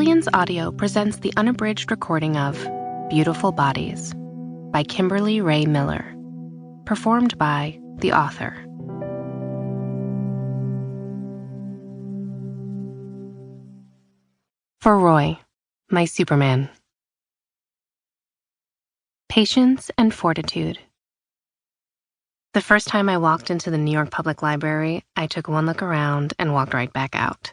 Brilliance Audio presents the unabridged recording of Beautiful Bodies by Kimberly Rae Miller, performed by the author. For Roy, my Superman. Patience and fortitude. The first time I walked into the New York Public Library, I took one look around and walked right back out.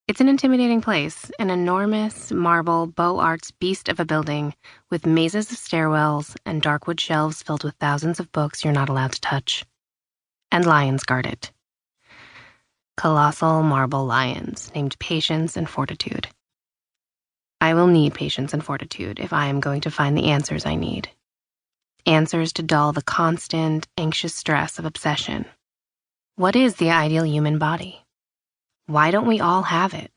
It's an intimidating place, an enormous marble Beaux Arts beast of a building with mazes of stairwells and dark wood shelves filled with thousands of books you're not allowed to touch. And lions guard it. Colossal marble lions named Patience and Fortitude. I will need patience and fortitude if I am going to find the answers I need. Answers to dull the constant, anxious stress of obsession. What is the ideal human body? Why don't we all have it?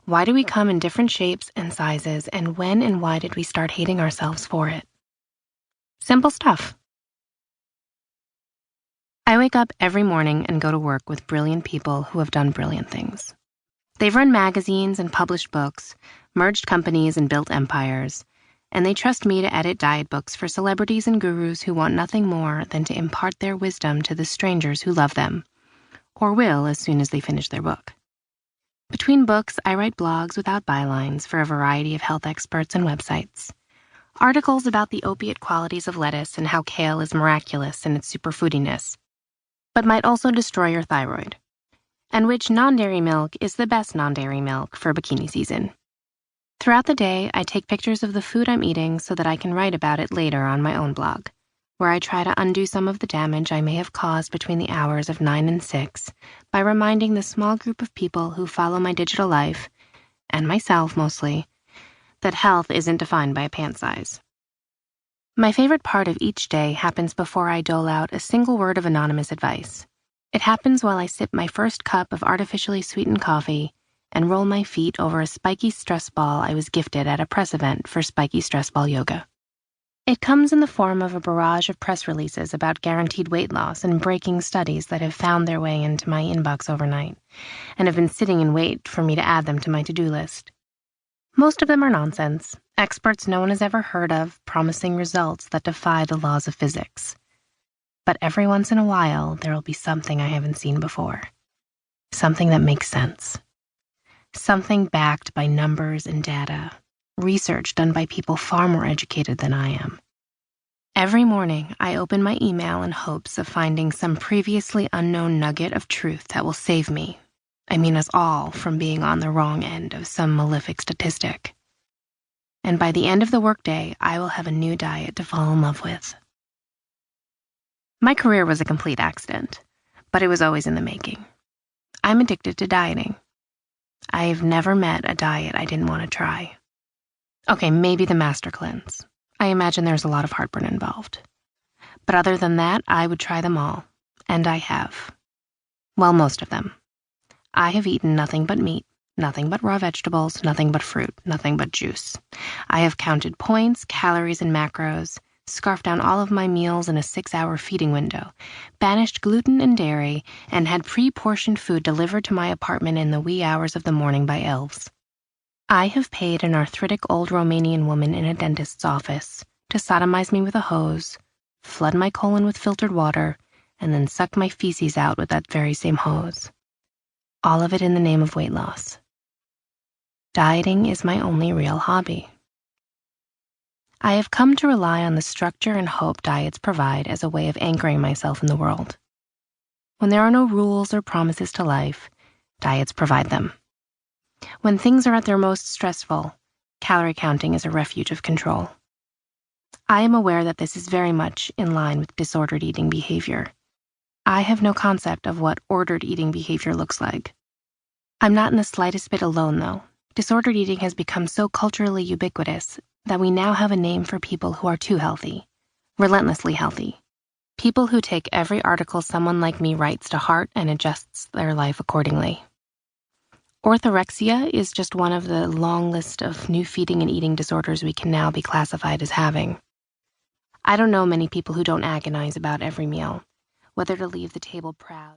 Why do we come in different shapes and sizes, and when and why did we start hating ourselves for it? Simple stuff. I wake up every morning and go to work with brilliant people who have done brilliant things. They've run magazines and published books, merged companies and built empires, and they trust me to edit diet books for celebrities and gurus who want nothing more than to impart their wisdom to the strangers who love them, or will as soon as they finish their book. Between books, I write blogs without bylines for a variety of health experts and websites. Articles about the opiate qualities of lettuce and how kale is miraculous in its superfoodiness, but might also destroy your thyroid, and which non-dairy milk is the best non-dairy milk for bikini season. Throughout the day, I take pictures of the food I'm eating so that I can write about it later on my own blog, where I try to undo some of the damage I may have caused between the hours of 9 and 6 by reminding the small group of people who follow my digital life, and myself mostly, that health isn't defined by a pant size. My favorite part of each day happens before I dole out a single word of anonymous advice. It happens while I sip my first cup of artificially sweetened coffee and roll my feet over a spiky stress ball I was gifted at a press event for spiky stress ball yoga. It comes in the form of a barrage of press releases about guaranteed weight loss and breaking studies that have found their way into my inbox overnight and have been sitting in wait for me to add them to my to-do list. Most of them are nonsense, experts no one has ever heard of promising results that defy the laws of physics. But every once in a while, there will be something I haven't seen before. Something that makes sense. Something backed by numbers and data. Research done by people far more educated than I am. Every morning, I open my email in hopes of finding some previously unknown nugget of truth that will save me, I mean us all, from being on the wrong end of some malefic statistic. And by the end of the workday, I will have a new diet to fall in love with. My career was a complete accident, but it was always in the making. I'm addicted to dieting. I've never met a diet I didn't want to try. Okay, maybe the Master Cleanse. I imagine there's a lot of heartburn involved. But other than that, I would try them all. And I have. Well, most of them. I have eaten nothing but meat, nothing but raw vegetables, nothing but fruit, nothing but juice. I have counted points, calories, and macros, scarfed down all of my meals in a 6-hour feeding window, banished gluten and dairy, and had pre-portioned food delivered to my apartment in the wee hours of the morning by elves. I have paid an arthritic old Romanian woman in a dentist's office to sodomize me with a hose, flood my colon with filtered water, and then suck my feces out with that very same hose. All of it in the name of weight loss. Dieting is my only real hobby. I have come to rely on the structure and hope diets provide as a way of anchoring myself in the world. When there are no rules or promises to life, diets provide them. When things are at their most stressful, calorie counting is a refuge of control. I am aware that this is very much in line with disordered eating behavior. I have no concept of what ordered eating behavior looks like. I'm not in the slightest bit alone, though. Disordered eating has become so culturally ubiquitous that we now have a name for people who are too healthy, relentlessly healthy. People who take every article someone like me writes to heart and adjusts their life accordingly. Orthorexia is just one of the long list of new feeding and eating disorders we can now be classified as having. I don't know many people who don't agonize about every meal, whether to leave the table proud.